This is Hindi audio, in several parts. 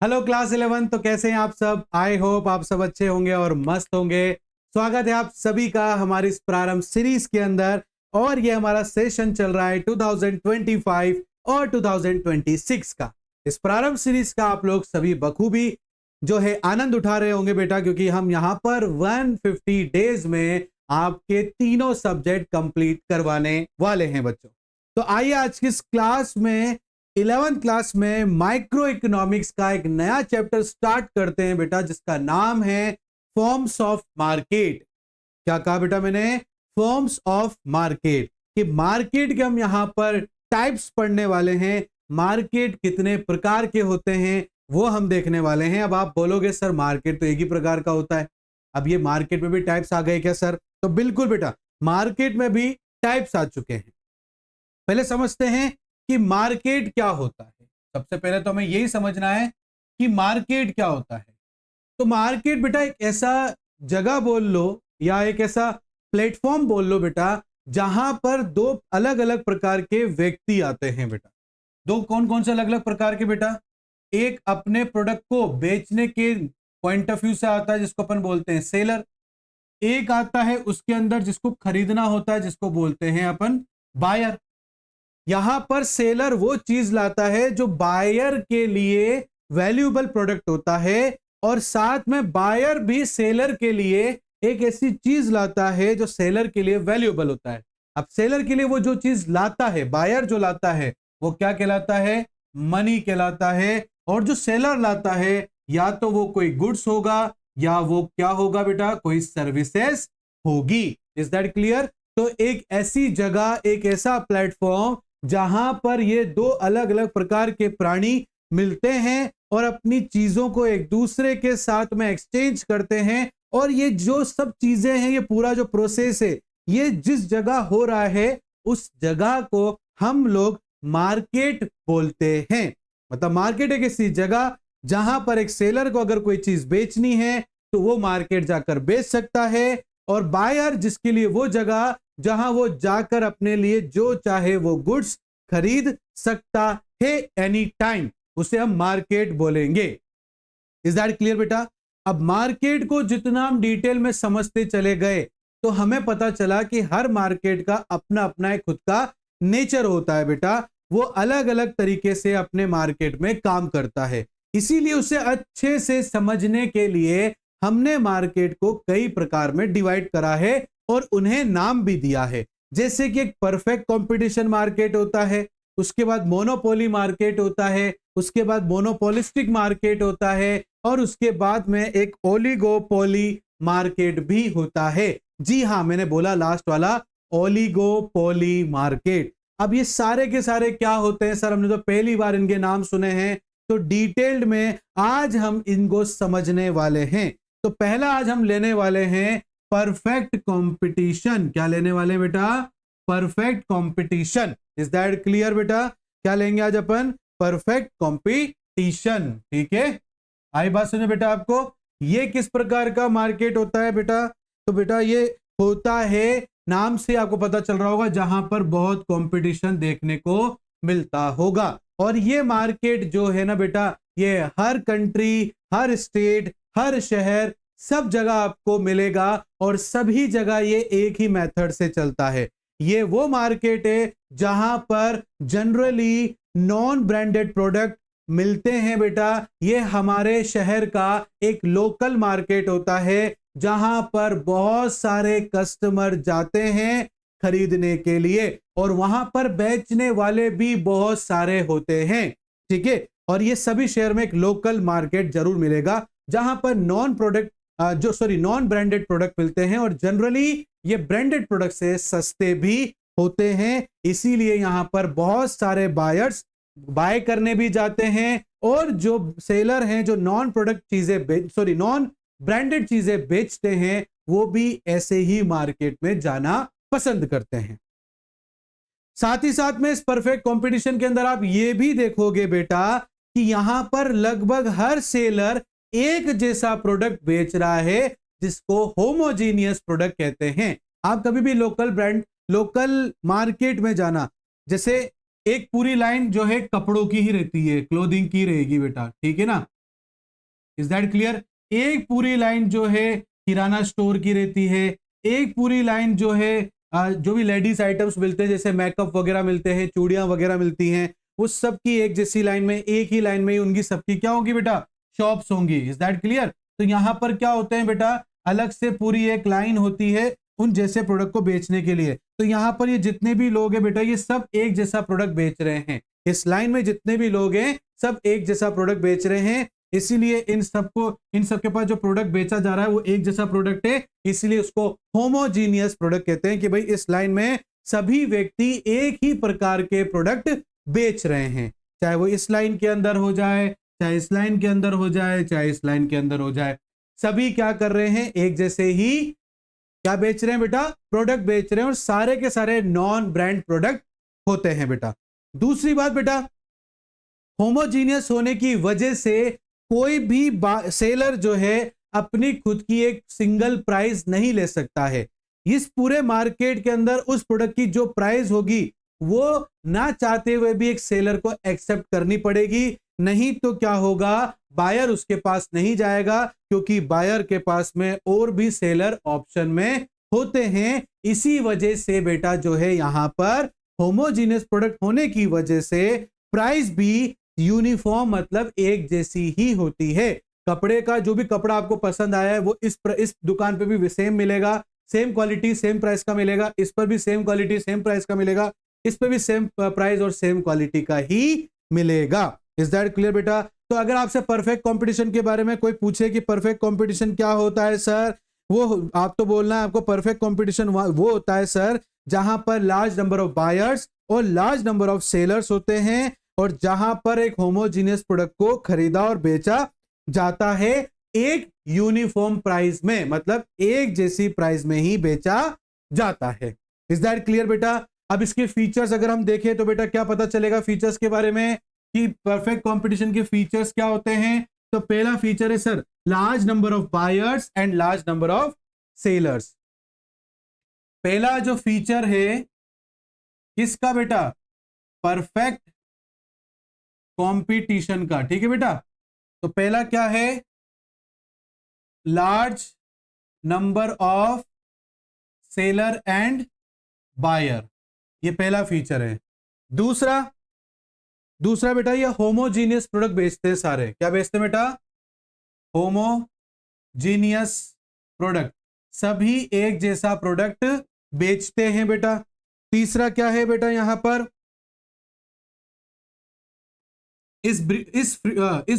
Hello class 11। तो कैसे हैं आप सब? आई होप आप सब अच्छे होंगे और मस्त होंगे। स्वागत है आप सभी का हमारी इस प्रारंभ सीरीज के अंदर। और ये हमारा सेशन चल रहा है 2025 और 2026 का। इस प्रारंभ सीरीज का आप लोग सभी बखूबी जो है आनंद उठा रहे होंगे बेटा, क्योंकि हम यहाँ पर 150 डेज में आपके तीनों सब्जेक्ट कंप्लीट करवाने वाले हैं बच्चों। तो आइए आज की इस क्लास में 11th क्लास में माइक्रो इकोनॉमिक्स का एक नया चैप्टर स्टार्ट करते हैं बेटा, जिसका नाम है फॉर्म्स ऑफ मार्केट। क्या कहा बेटा मैंने? Forms of market. कि मार्केट के हम यहां पर टाइप्स पढ़ने वाले हैं। मार्केट कितने प्रकार के होते हैं वो हम देखने वाले हैं। अब आप बोलोगे सर मार्केट तो एक ही प्रकार का होता है, अब ये मार्केट में भी टाइप्स आ गए क्या सर? तो बिल्कुल बेटा, मार्केट में भी टाइप्स आ चुके हैं। पहले समझते हैं कि मार्केट क्या होता है। सबसे पहले तो हमें यही समझना है कि मार्केट क्या होता है। तो मार्केट बेटा एक ऐसा जगह बोल लो या एक ऐसा प्लेटफॉर्म बोल लो बेटा, जहां पर दो अलग अलग प्रकार के व्यक्ति आते हैं बेटा। दो कौन कौन से अलग अलग प्रकार के बेटा? एक अपने प्रोडक्ट को बेचने के पॉइंट ऑफ व्यू से आता है, जिसको अपन बोलते हैं सेलर। एक आता है उसके अंदर जिसको खरीदना होता है, जिसको बोलते हैं अपन बायर। यहां पर सेलर वो चीज लाता है जो बायर के लिए वैल्यूएबल प्रोडक्ट होता है, और साथ में बायर भी सेलर के लिए एक ऐसी चीज लाता है जो सेलर के लिए वैल्यूएबल होता है। अब सेलर के लिए वो जो चीज लाता है, बायर जो लाता है, वो क्या कहलाता है? मनी कहलाता है। और जो सेलर लाता है, या तो वो कोई गुड्स होगा या वो क्या होगा बेटा? कोई सर्विसेज होगी। Is that clear? तो एक ऐसी जगह, एक ऐसा प्लेटफॉर्म जहां पर ये दो अलग अलग प्रकार के प्राणी मिलते हैं और अपनी चीजों को एक दूसरे के साथ में एक्सचेंज करते हैं। और ये जो सब चीजें हैं, ये पूरा जो प्रोसेस है, ये जिस जगह हो रहा है उस जगह को हम लोग मार्केट बोलते हैं। मतलब मार्केट एक ऐसी जगह जहां पर एक सेलर को अगर कोई चीज बेचनी है तो वो मार्केट जाकर बेच सकता है, और बायर जिसके लिए वो जगह जहां वो जाकर अपने लिए जो चाहे वो गुड्स खरीद सकता है एनी टाइम, उसे हम मार्केट बोलेंगे। इज दैट क्लियर बेटा? अब मार्केट को जितना हम डिटेल में समझते चले गए तो हमें पता चला कि हर मार्केट का अपना अपना एक खुद का नेचर होता है बेटा। वो अलग अलग तरीके से अपने मार्केट में काम करता है। इसीलिए उसे अच्छे से समझने के लिए हमने मार्केट को कई प्रकार में डिवाइड करा है और उन्हें नाम भी दिया है। जैसे कि एक परफेक्ट कंपटीशन मार्केट होता है, उसके बाद मोनोपोली मार्केट होता है, उसके बाद मोनोपोलिस्टिक मार्केट होता है, और उसके बाद में एक ओलिगोपोली मार्केट भी होता है। जी हां, मैंने बोला लास्ट वाला, ओलिगोपोली मार्केट। अब ये सारे के सारे क्या होते हैं सर? हमने तो पहली बार इनके नाम सुने हैं, तो डिटेल्ड में आज हम इनको समझने वाले हैं। तो पहला आज हम लेने वाले हैं परफेक्ट कंपटीशन। क्या लेने वाले हैं बेटा? Perfect competition. Is that clear बेटा? क्या लेंगे आज अपन? Perfect competition. ठीक है, आई बात सुने बेटा आपको? ये किस प्रकार का मार्केट होता है बेटा? तो बेटा ये होता है, नाम से आपको पता चल रहा होगा, जहां पर बहुत कंपटीशन देखने को मिलता होगा। और ये मार्केट जो है ना बेटा, ये हर कंट्री, हर स्टेट, हर शहर, सब जगह आपको मिलेगा, और सभी जगह ये एक ही मेथड से चलता है। ये वो मार्केट है जहां पर जनरली नॉन ब्रांडेड प्रोडक्ट मिलते हैं बेटा। ये हमारे शहर का एक लोकल मार्केट होता है, जहां पर बहुत सारे कस्टमर जाते हैं खरीदने के लिए, और वहां पर बेचने वाले भी बहुत सारे होते हैं। ठीक है, और ये सभी शहर में एक लोकल मार्केट जरूर मिलेगा, जहां पर नॉन ब्रांडेड प्रोडक्ट मिलते हैं, और जनरली ये ब्रांडेड प्रोडक्ट से सस्ते भी होते हैं। इसीलिए यहां पर बहुत सारे बायर्स बाय करने भी जाते हैं, और जो सेलर हैं जो नॉन ब्रांडेड चीजें बेचते हैं, वो भी ऐसे ही मार्केट में जाना पसंद करते हैं। साथ ही साथ में इस परफेक्ट कंपटीशन के अंदर आप ये भी देखोगे बेटा कि यहां पर लगभग हर सेलर एक जैसा प्रोडक्ट बेच रहा है, जिसको होमोजीनियस प्रोडक्ट कहते हैं। आप कभी भी लोकल मार्केट में जाना, जैसे एक पूरी लाइन जो है कपड़ों की ही रहती है, क्लोथिंग की रहेगी बेटा, ठीक है ना। Is that clear? एक पूरी लाइन जो है किराना स्टोर की रहती है, एक पूरी लाइन जो है जो भी लेडीज आइटम्स मिलते हैं जैसे मेकअप वगैरह मिलते हैं, चूड़ियां वगैरह मिलती हैं, वो सब की एक जैसी लाइन में, एक ही लाइन में उनकी सबकी क्या होगी बेटा? शॉप्स होंगी। Is that clear? तो यहां पर क्या होते हैं बेटा, अलग से पूरी एक लाइन होती है उन जैसे प्रोडक्ट को बेचने के लिए। तो यहां पर ये जितने भी लोग हैं बेटा, ये सब एक जैसा प्रोडक्ट बेच रहे हैं। इस लाइन में जितने भी लोग हैं सब एक जैसा प्रोडक्ट बेच रहे हैं, इसीलिए इन सबके पास जो प्रोडक्ट बेचा जा रहा है वो एक जैसा प्रोडक्ट है, इसीलिए उसको होमोजीनियस प्रोडक्ट कहते हैं कि भाई इस लाइन में सभी व्यक्ति एक ही प्रकार के प्रोडक्ट बेच रहे हैं, चाहे वो इस लाइन के अंदर हो जाए, चाहे इस लाइन के अंदर हो जाए, चाहे इस लाइन के अंदर हो जाए, सभी क्या कर रहे हैं? एक जैसे ही क्या बेच रहे हैं बेटा? प्रोडक्ट बेच रहे हैं, और सारे के सारे नॉन ब्रांड प्रोडक्ट होते हैं बेटा। दूसरी बात बेटा, होमोजीनियस होने की वजह से कोई भी सेलर जो है अपनी खुद की एक सिंगल प्राइस नहीं ले सकता है। इस पूरे मार्केट के अंदर उस प्रोडक्ट की जो प्राइस होगी वो ना चाहते हुए भी एक सेलर को एक्सेप्ट करनी पड़ेगी, नहीं तो क्या होगा? बायर उसके पास नहीं जाएगा, क्योंकि बायर के पास में और भी सेलर ऑप्शन में होते हैं। इसी वजह से बेटा जो है यहां पर होमोजीनियस प्रोडक्ट होने की वजह से प्राइस भी यूनिफॉर्म मतलब एक जैसी ही होती है। कपड़े का जो भी कपड़ा आपको पसंद आया है वो इस दुकान पे भी सेम मिलेगा, सेम क्वालिटी सेम प्राइस का मिलेगा, इस पर भी सेम क्वालिटी सेम प्राइस का मिलेगा, इस पे भी सेम प्राइस और सेम क्वालिटी का ही मिलेगा। इज दैट क्लियर बेटा? तो अगर आपसे परफेक्ट कंपटीशन के बारे में कोई पूछे कि परफेक्ट कंपटीशन क्या होता है सर, वो आप तो बोलना है आपको परफेक्ट कंपटीशन वो होता है सर जहां पर लार्ज नंबर ऑफ बायर्स और लार्ज नंबर ऑफ सेलर्स होते हैं, और जहां पर एक होमोजीनियस प्रोडक्ट को खरीदा और बेचा जाता है एक यूनिफॉर्म प्राइस में, मतलब एक जैसी प्राइस में ही बेचा जाता है। इज दैट क्लियर बेटा? अब इसके फीचर्स अगर हम देखें तो बेटा क्या पता चलेगा फीचर्स के बारे में कि परफेक्ट कंपटीशन के फीचर्स क्या होते हैं। तो पहला फीचर है sir large number of buyers and large number of sellers. पहला जो फीचर है किसका बेटा? परफेक्ट कंपटीशन का। ठीक है बेटा? तो पहला क्या है? Large number of seller and buyer, ये पहला फीचर है। दूसरा बेटा ये होमोजीनियस प्रोडक्ट बेचते हैं सारे। क्या बेचते हैं बेटा? होमोजीनियस प्रोडक्ट, सभी एक जैसा प्रोडक्ट बेचते हैं बेटा। तीसरा क्या है बेटा? यहां पर इस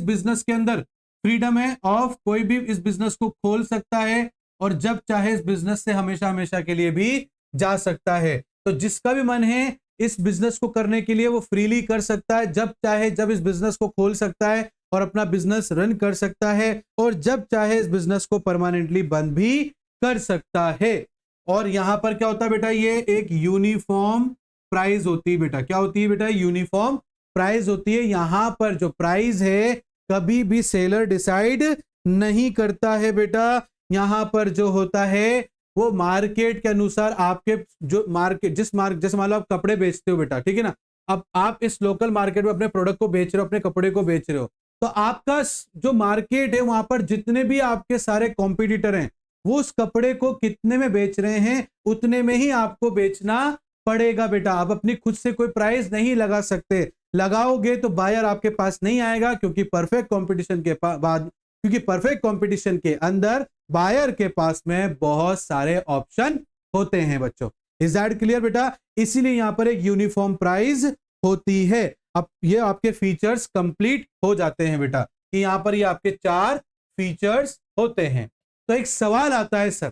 बिजनेस के अंदर फ्रीडम है ऑफ, कोई भी इस बिजनेस को खोल सकता है और जब चाहे इस बिजनेस से हमेशा हमेशा के लिए भी जा सकता है। तो जिसका भी मन है इस बिजनेस को करने के लिए वो फ्रीली कर सकता है, जब चाहे जब इस बिजनेस को खोल सकता है और अपना बिजनेस रन कर सकता है, और जब चाहे इस बिजनेस को परमानेंटली बंद भी कर सकता है। और यहां पर क्या होता है बेटा? ये एक यूनिफॉर्म प्राइस होती है बेटा। क्या होती है बेटा? यूनिफॉर्म प्राइस होती है। यहां पर जो प्राइस है कभी भी सेलर डिसाइड नहीं करता है बेटा। यहां पर जो होता है वो मार्केट के अनुसार आपके जो मार्केट जैसे मान लो आप कपड़े बेचते हो बेटा, ठीक है ना, अब आप इस लोकल मार्केट में अपने प्रोडक्ट को बेच रहे हो, अपने कपड़े को बेच रहे हो, तो आपका जो मार्केट है वहां पर जितने भी आपके सारे कॉम्पिटिटर हैं वो उस कपड़े को कितने में बेच रहे हैं उतने में ही आपको बेचना पड़ेगा बेटा। आप अपनी खुद से कोई प्राइस नहीं लगा सकते, लगाओगे तो बायर आपके पास नहीं आएगा, क्योंकि परफेक्ट कंपटीशन के बाद, क्योंकि परफेक्ट कंपटीशन के अंदर बायर के पास में बहुत सारे ऑप्शन होते हैं बच्चों। इज दैट क्लियर बेटा? इसीलिए यहां पर एक यूनिफॉर्म प्राइस होती है। अब ये आपके फीचर्स कंप्लीट हो जाते हैं बेटा, कि यहां पर ये आपके 4 फीचर्स होते हैं। तो एक सवाल आता है सर,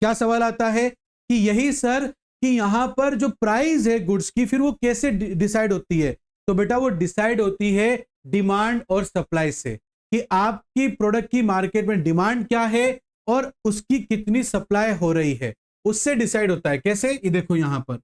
क्या सवाल आता है कि यही सर कि यहां पर जो प्राइस है गुड्स की फिर वो कैसे डिसाइड होती है? तो बेटा वो डिसाइड होती है डिमांड और सप्लाई से, कि आपकी प्रोडक्ट की मार्केट में डिमांड क्या है और उसकी कितनी सप्लाई हो रही है, उससे डिसाइड होता है। कैसे? ये देखो यहां पर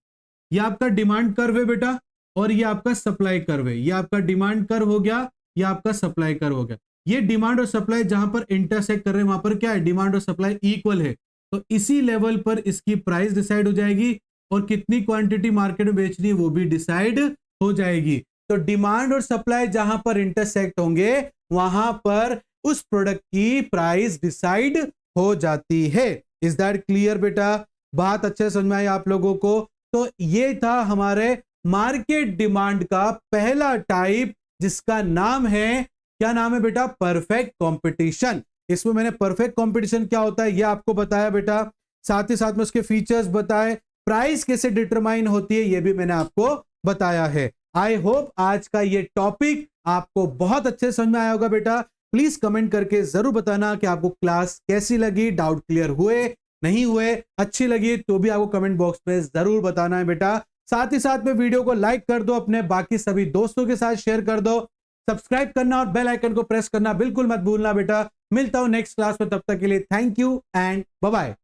ये आपका डिमांड कर्व है बेटा, और ये आपका सप्लाई कर्व है। ये आपका डिमांड कर्व हो गया, ये आपका सप्लाई कर्व हो गया। ये डिमांड और सप्लाई जहां पर इंटरसेक्ट कर रहे हैं वहां पर क्या है? डिमांड और सप्लाई इक्वल है, तो इसी लेवल पर इसकी प्राइस डिसाइड हो जाएगी, और कितनी क्वांटिटी मार्केट में बेचनी है वो भी डिसाइड हो जाएगी। तो डिमांड और सप्लाई जहां पर इंटरसेक्ट होंगे वहां पर उस प्रोडक्ट की प्राइस डिसाइड हो जाती है। इज दैट क्लियर बेटा? बात अच्छे समझ में आई आप लोगों को? तो ये था हमारे मार्केट डिमांड का पहला टाइप, जिसका नाम है, क्या नाम है बेटा? Perfect competition. इसमें मैंने परफेक्ट कंपटीशन क्या होता है ये आपको बताया बेटा, साथ ही साथ में उसके फीचर्स बताए, प्राइस कैसे डिटरमाइन होती है ये भी मैंने आपको बताया है। आई होप आज का ये टॉपिक आपको बहुत अच्छे समझ में आया होगा बेटा। प्लीज कमेंट करके जरूर बताना कि आपको क्लास कैसी लगी, डाउट क्लियर हुए नहीं हुए, अच्छी लगी तो भी आपको कमेंट बॉक्स में जरूर बताना है बेटा। साथ ही साथ में वीडियो को लाइक कर दो, अपने बाकी सभी दोस्तों के साथ शेयर कर दो, सब्सक्राइब करना और बेल आइकन को प्रेस करना बिल्कुल मत भूलना बेटा। मिलता हूं नेक्स्ट क्लास में, तब तक के लिए thank you and bye bye.